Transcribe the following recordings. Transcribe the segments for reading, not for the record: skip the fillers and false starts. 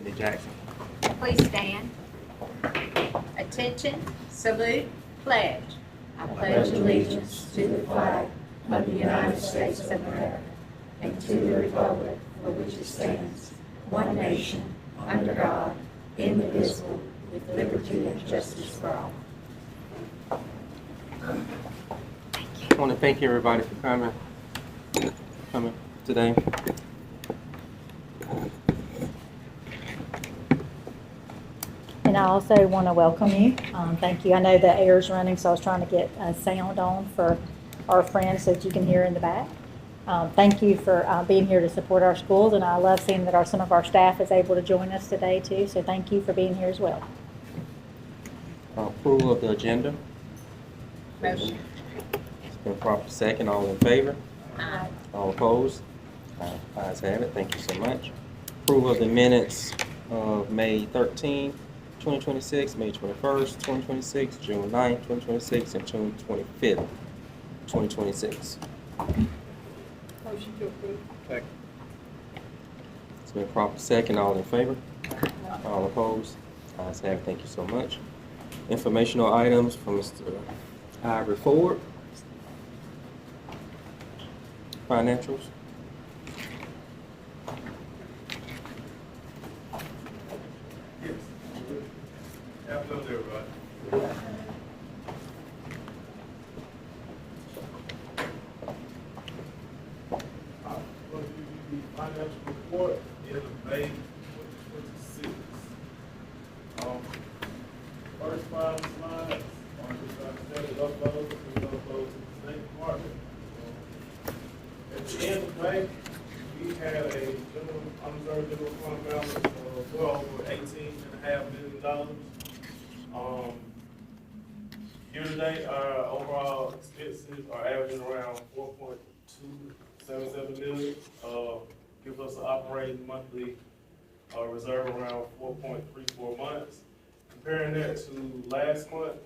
Cindy Jackson. Please stand. Attention, salute, pledge. I pledge allegiance to the flag of the United States of America and to the republic for which it stands, one nation, under God, indivisible, with liberty and justice for all. I want to thank everybody for coming today. And I also want to welcome you. Thank you. I know the air is running, so I was trying to get sound on for our friends so that you can hear in the back. Thank you for being here to support our schools, and I love seeing that some of our staff is able to join us today too, so thank you for being here as well. Approval of the agenda. Motion. It's been proper second. All in favor? Aye. All opposed? Ayes have it. Thank you so much. Approval of the minutes of May 13, 2026, May 21st, 2026, June 9th, 2026, and June 25th, 2026. Motion to approve. Second. It's been proper second. All in favor? All opposed? Ayes have it. Thank you so much. Informational items from Mr. Ivory Ford. Financials. Yes. Afternoon, everybody. I'm going to give you the financial report in May 2026. First 5 slides are just standard uploads. We upload to the State Department. At the end of May, we had a general unreserved general fund balance of well over $18.5 million. Year to date, our overall expenses are averaging around $4.277 million. Give us an operating monthly reserve around 4.34 months. Comparing that to last month,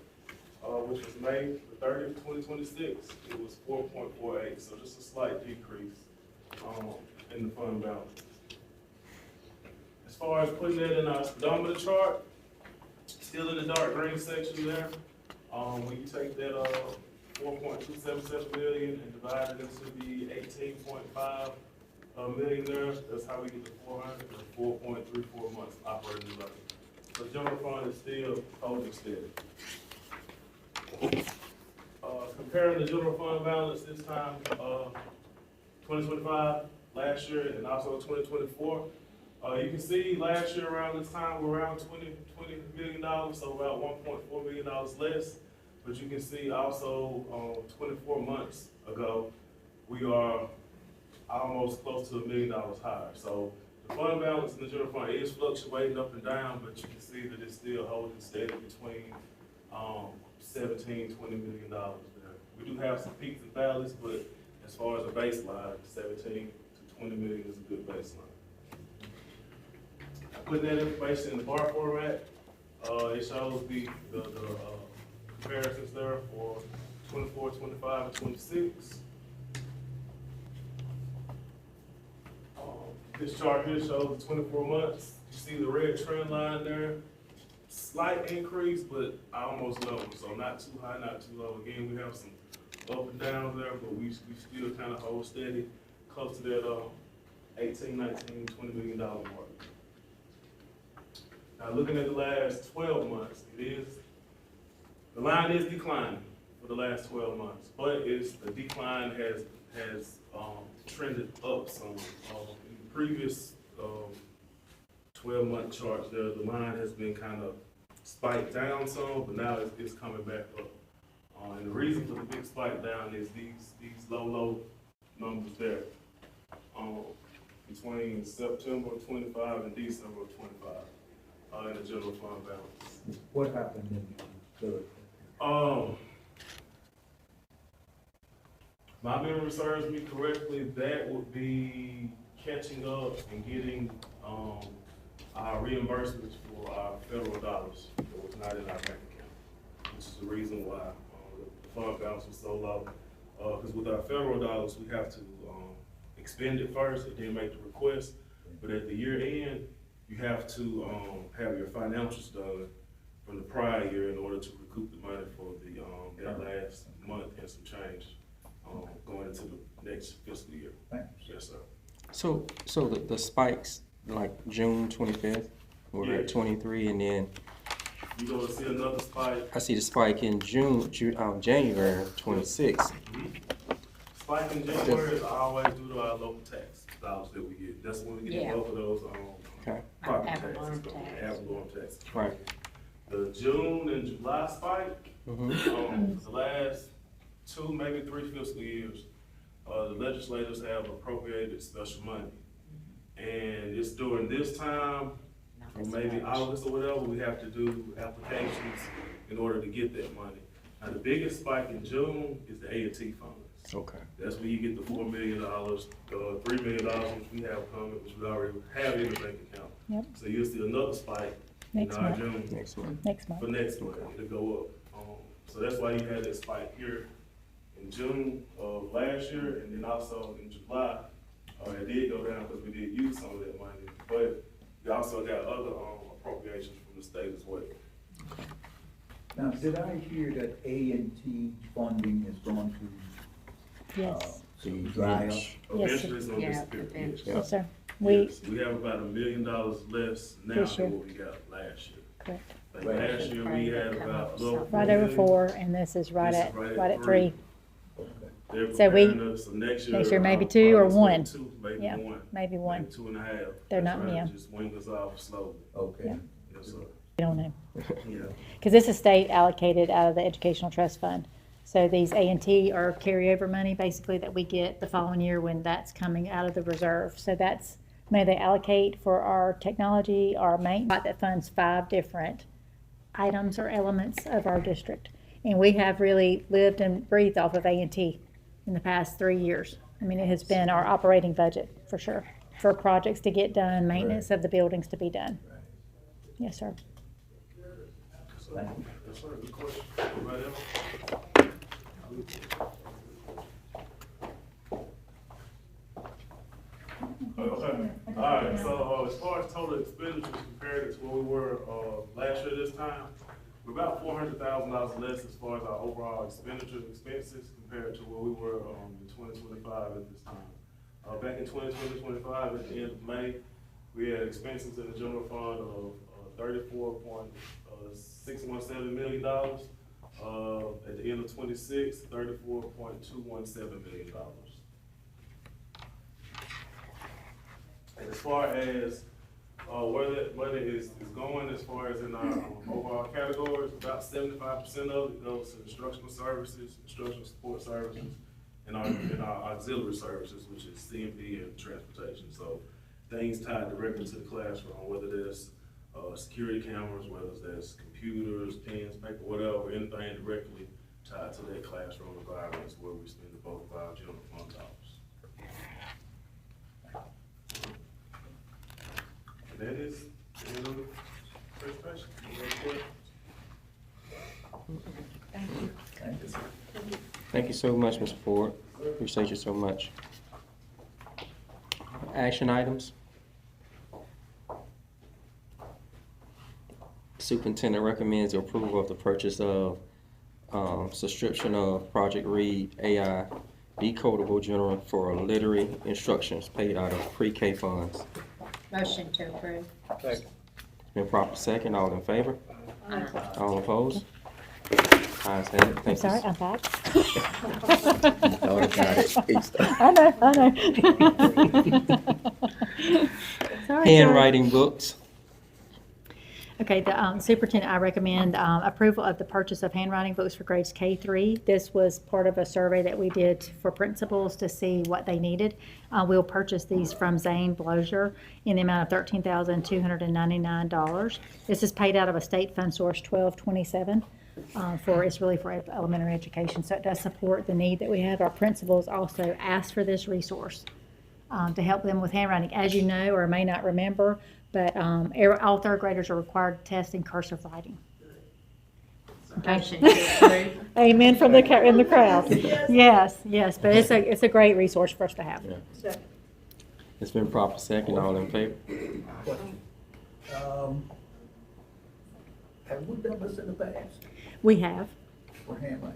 which was May the 30th, 2026, it was 4.48, so just a slight decrease in the fund balance. As far as putting that in our speedometer chart, still in the dark green section there, when you take that 4.277 million and divide it into the 18.5 million there, that's how we get to 404.34 months operating budget. The general fund is still holding steady. Comparing the general fund balance this time, 2025, last year, and also 2024, you can see last year around this time we're around $20 million, so about $1.4 million less. But you can see also 24 months ago, we are almost close to $1 million higher. So the fund balance in the general fund is fluctuating up and down, but you can see that it's still holding steady between $17, $20 million there. We do have some peaks and valleys, but as far as a baseline, 17 to 20 million is a good baseline. Putting that information in the bar format, it shows the comparisons there for 24, 25, and 26. This chart here shows the 24 months. You see the red trend line there. Slight increase, but almost level. So not too high, not too low. Again, we have some up and downs there, but we still kind of hold steady, close to that 18, 19, $20 million mark. Now looking at the last 12 months, the line is declining for the last 12 months, but the decline has trended up some. In the previous 12-month charts there, the line has been kind of spiked down some, but now it's coming back up. And the reason for the big spike down is these low numbers there between September of 25 and December of 25 in the general fund balance. What happened in the third? My memory serves me correctly, that would be catching up and getting our reimbursements for our federal dollars that was not in our bank account, which is the reason why the fund balance was so low. Because with our federal dollars, we have to expend it first and then make the request. But at the year end, you have to, have your financials done from the prior year in order to recoup the money for the, that last month and some change, going into the next fiscal year. Thanks. Yes, sir. So the spikes, like June 25th, we're Yeah. at 23, and then You're gonna see another spike. I see the spike in January 26th. Spike in January is always due to our local tax dollars that we get. That's when we get Yeah. both of those, Okay, property Ad taxes, valorem ad valorem taxes. right. The June and July spike, Mm-hmm. the last 2, maybe 3 fiscal years, the legislators have appropriated special money. And it's during this time, or maybe August or whatever, we have to do applications in order to get that money. Now, the biggest spike in June is the A&T funds. Okay. That's where you get the $4 million, $3 million, which we have coming, which we already have in the bank account. Yep. So you'll see another spike in Next our month. June Next month. Next month. for next month to go up. So that's why you had that spike here in June of last year, and then also in July. It did go down because we did use some of that money, but we also got other appropriations from the state as well. Now, did I hear that A&T funding is going to, Yes, the dry up? Yes, Eventually it's gonna Yeah, disappear. eventually. Yeah. yes, sir. We, Yes, we have about $1 million less now This year. than what we got last year. correct. Like last year, we had about a little. Right over 4, and this is right This at, is right at 3. Okay. They're So we- preparing us, so next year. next year maybe I'll 2 or probably 1. spend 2, maybe Yeah, 1. maybe 1. Maybe 2.5. They're That's not right, near. Just wing us off slowly. Okay. Yeah. Yes, sir. We don't know. Yeah. Because this is state allocated out of the Educational Trust Fund. So these A&T are carryover money basically that we get the following year when that's coming out of the reserve. So that's money they allocate for our technology, our maintenance, that funds 5 different items or elements of our district. And we have really lived and breathed off of A&T in the past 3 years. I mean, it has been our operating budget for sure, for projects to get done, maintenance of the buildings to be done. Right. Yes, sir. Thank you. Yes, sir. Good question. Anybody else? Okay, all right, so, as far as total expenditures compared to where we were, last year this time, we're about $400,000 less as far as our overall expenditures, expenses compared to where we were, in 2025 at this time. Back in 2025, at the end of May, we had expenses in the general fund of, $34.617 million. At the end of 26, $34.217 million. And as far as, where that money is going, as far as in our overall categories, about 75% of it goes to instructional services, instructional support services, and our auxiliary services, which is CMP and transportation. So things tied directly to the classroom, whether there's security cameras, whether there's computers, pens, paper, whatever, anything directly tied to that classroom environment is where we spend the bulk of our general fund dollars. And that is the end of the presentation. Any other questions? Thank you. Thank you so much, Mr. Ford. Appreciate you so much. Action items. Superintendent recommends the approval of the purchase of subscription of Project Read AI decodable journal for literary instructions paid out of pre-K funds. Motion to approve. It's been proper second. All in favor? All opposed? Ayes have it. I'm Thank sorry, you. I'm back. Thought about it. I know. Sorry, Handwriting books. Okay, the superintendent, I recommend approval of the purchase of handwriting books for grades K-3. This was part of a survey that we did for principals to see what they needed. We'll purchase these from Zane Blozier in the amount of $13,299. This is paid out of a state fund source 1227. It's really for elementary education, so it does support the need that we have. Our principals also asked for this resource to help them with handwriting. As you know, or may not remember, but all third graders are required to test in cursive writing. Okay. Motion to approve. Amen from in the crowd. Yes, yes, but it's a great resource for us to have. Yeah. It's been proper second. All in favor? Have we done this in the past? We have. Or have I?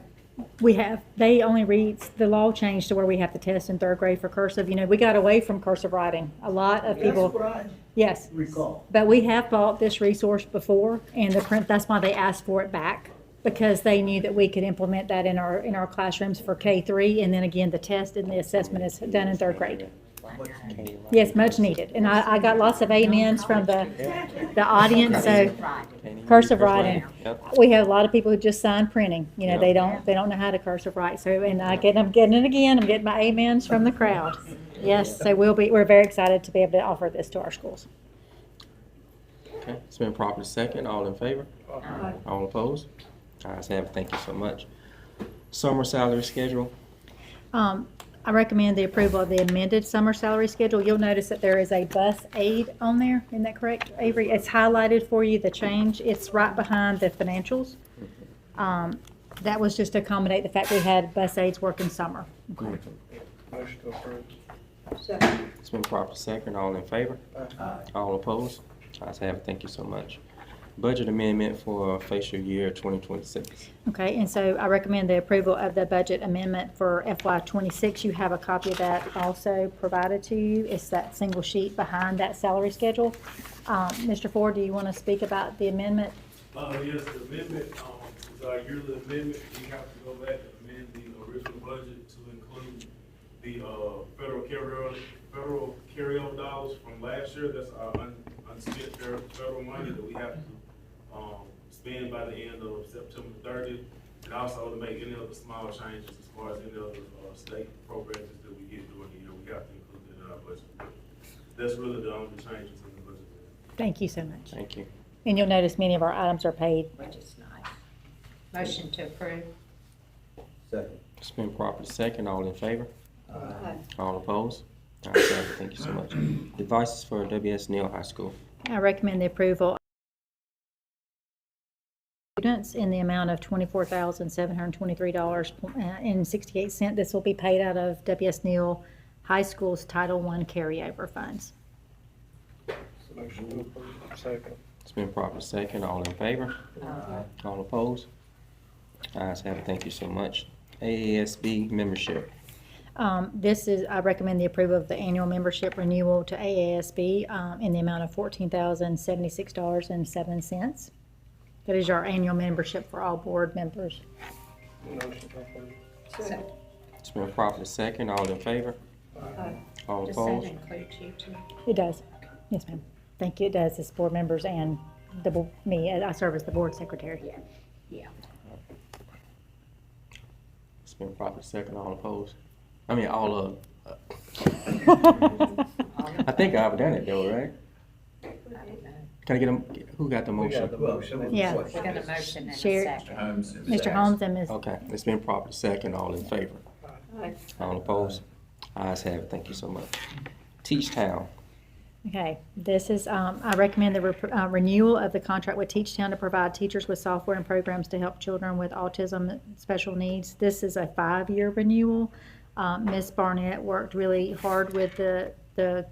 We have. They only read, the law changed to where we have to test in third grade for cursive. You know, we got away from cursive writing. A lot of That's people, what I yes. recall. But we have bought this resource before, and the print, that's why they asked for it back, because they knew that we could implement that in our classrooms for K-3, and then again, the test and the assessment is done in third grade. Yes, much needed. And I got lots of amens from the audience, so cursive writing. Yep. We have a lot of people who just sign printing, you know, Yep. they don't know how to cursive write, so, and I'm getting it again, I'm getting my amens from the crowd. Yes, so we're very excited to be able to offer this to our schools. Okay, it's been properly second. All in favor? All opposed? Ayes have it. Thank you so much. Summer salary schedule. I recommend the approval of the amended summer salary schedule. You'll notice that there is a bus aid on there. Isn't that correct, Avery? It's highlighted for you, the change. It's right behind the financials. That was just to accommodate the fact we had bus aides working summer. Okay. Motion to approve. Second. It's been properly second. All in favor? Aye. All opposed? Ayes have it. Thank you so much. Budget amendment for fiscal year 2026. Okay, and so I recommend the approval of the budget amendment for FY '26. You have a copy of that also provided to you. It's that single sheet behind that salary schedule. Mr. Ford, do you want to speak about the amendment? Yes, the amendment, is our yearly amendment. We have to go back and amend the original budget to include the, federal carry-on dollars from last year. That's our unspent federal money that we have to spend by the end of September 30th, and also to make any other small changes as far as any other state programs that we get during the year. We have to include it in our budget. That's really the only changes in the budget. Thank you so much. Thank you. And you'll notice many of our items are paid. Which is nice. Motion to approve. Second. It's been properly second. All in favor? Aye. All opposed? Ayes have it. Thank you so much. Devices for W.S. Neal High School. I recommend the approval of students in the amount of $24,723.68. This will be paid out of W.S. Neal High School's Title I carryover funds. Motion to approve. Second. It's been properly second. All in favor? All opposed? Ayes have it. Thank you so much. AASB membership. I recommend the approval of the annual membership renewal to AASB in the amount of $14,076.07. That is our annual membership for all board members. Motion to approve. Second. It's been properly second. All in favor? All Does that opposed? include you too? It does. Yes, ma'am. Thank you. It does. It's board members and me. I serve as the board secretary. Yeah. It's been properly second. All opposed? I mean, all of. I think I've done it though, right? I don't know. Can I get them? Who got the motion? Yeah. We got a motion and a Share- second. Mr. Holmes and Ms. Okay, it's been properly second. All in favor? All opposed? Ayes have it. Thank you so much. Teach Town. Okay, this is, I recommend the renewal of the contract with Teach Town to provide teachers with software and programs to help children with autism and special needs. This is a 5-year renewal. Ms. Barnett worked really hard with the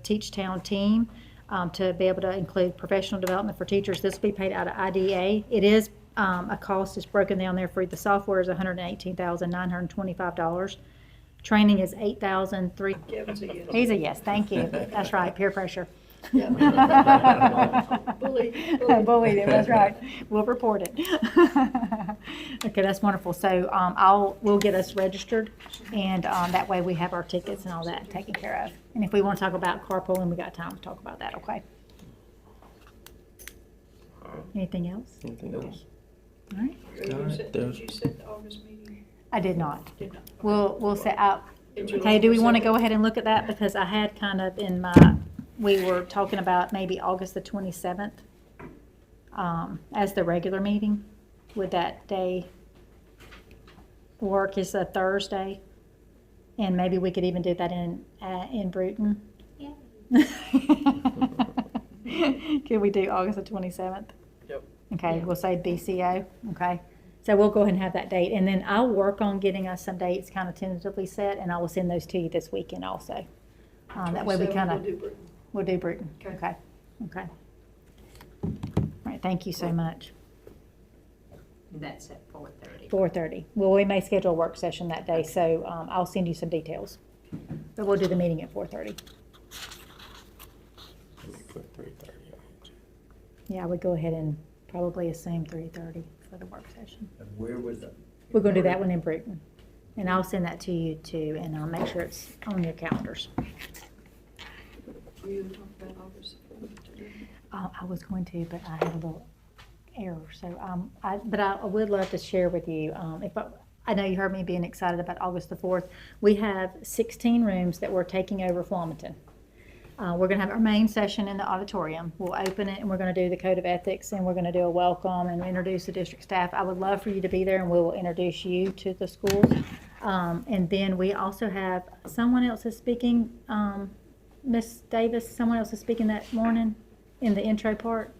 Teach Town team to be able to include professional development for teachers. This will be paid out of IDA. It is a cost is broken down there for the software is $118,925. Training is $8,300. He's a yes, thank you. That's right, peer pressure. Bullied him, that's right. We'll report it. Okay, that's wonderful. So we'll get us registered, and that way we have our tickets and all that taken care of. And if we want to talk about carpooling, we got time to talk about that, okay? Anything else? Anything else? All right. Did you set the August meeting? I did not. Did not. We'll set out. Did you Okay, want do we to want to set go it? ahead and look at that? Because I had kind of we were talking about maybe August the 27th as the regular meeting. Would that day work? Is a Thursday? And maybe we could even do that in Bruton. Yeah. Could we do August the 27th? Yep. Okay, we'll say BCO, okay? So we'll go ahead and have that date, and then I'll work on getting us some dates kind of tentatively set, and I will send those to you this weekend also. That way we 27, kind we'll of, do Bruton. we'll do Bruton, Okay. okay, okay. All right, thank you so much. And that's at 4:30. 4:30. Well, we may schedule a work session that day, so I'll send you some details. But we'll do the meeting at 4:30. Put 3:30 on it. Yeah, I would go ahead and probably assume 3:30 for the work session. And where was that? We're gonna do that one in Brickman. And I'll send that to you too, and I'll make sure it's on your calendars. You talk about August 4th today. I was going to, but I had a little error, so, but I would love to share with you, I know you heard me being excited about August the 4th. We have 16 rooms that we're taking over Flumiton. We're gonna have our main session in the auditorium. We'll open it and we're gonna do the code of ethics and we're gonna do a welcome and introduce the district staff. I would love for you to be there and we will introduce you to the schools. And then we also have, someone else is speaking, Miss Davis, someone else is speaking that morning in the intro part.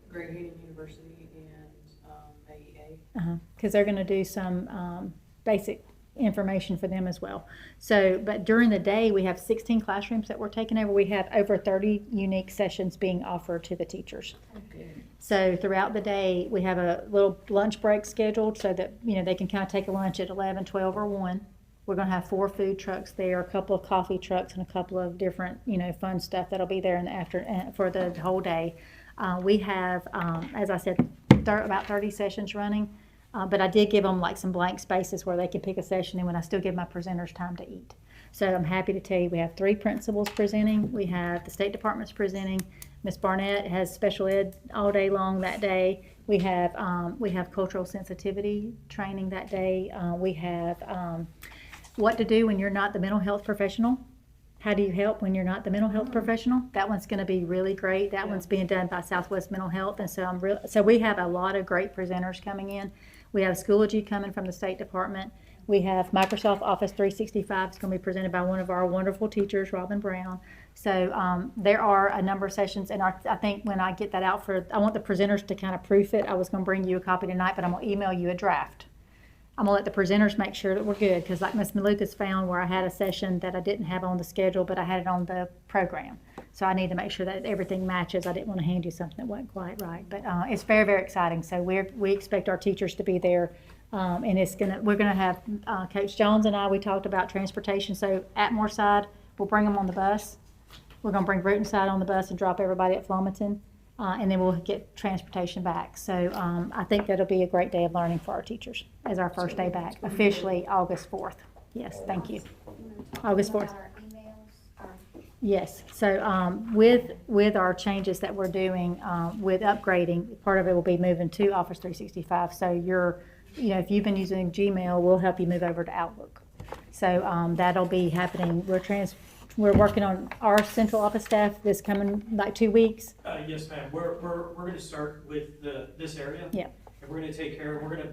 Great Haven University and AEA. Because they're gonna do some basic information for them as well. So, but during the day, we have 16 classrooms that we're taking over. We have over 30 unique sessions being offered to the teachers. Okay. So throughout the day, we have a little lunch break scheduled so that, you know, they can kind of take a lunch at 11, 12, or 1. We're gonna have 4 food trucks there, a couple of coffee trucks, and a couple of different, you know, fun stuff that'll be there in the after, for the whole day. We have, as I said, about 30 sessions running. But I did give them like some blank spaces where they can pick a session and when I still give my presenters time to eat. So I'm happy to tell you we have 3 principals presenting. We have the State Department's presenting. Miss Barnett has special ed all day long that day. We have cultural sensitivity training that day. We have what to do when you're not the mental health professional. How do you help when you're not the mental health professional? That one's going to be really great. That one's being done by Southwest Mental Health, and so we have a lot of great presenters coming in. We have Schoology coming from the State Department. We have Microsoft Office 365. It's going to be presented by one of our wonderful teachers, Robin Brown. So there are a number of sessions, and I think when I get that out I want the presenters to kind of proof it. I was going to bring you a copy tonight, but I'm going to email you a draft. I'm going to let the presenters make sure that we're good, because like Ms. Malukas found where I had a session that I didn't have on the schedule, but I had it on the program. So I need to make sure that everything matches. I didn't want to hand you something that wasn't quite right. But it's very, very exciting. So we expect our teachers to be there. And we're gonna have Coach Jones and we talked about transportation. So Atmore side, we'll bring them on the bus. We're gonna bring Bruton side on the bus and drop everybody at Flumiton. And then we'll get transportation back. So I think that'll be a great day of learning for our teachers as our first day back, officially August 4th. Yes, thank you. August 4th. Yes, so with our changes that we're doing, with upgrading, part of it will be moving to Office 365. So if you've been using Gmail, we'll help you move over to Outlook. So that'll be happening. We're working on our central office staff this coming like 2 weeks. Yes, ma'am. We're going to start with this area. Yeah. And we're going to take care. We're going to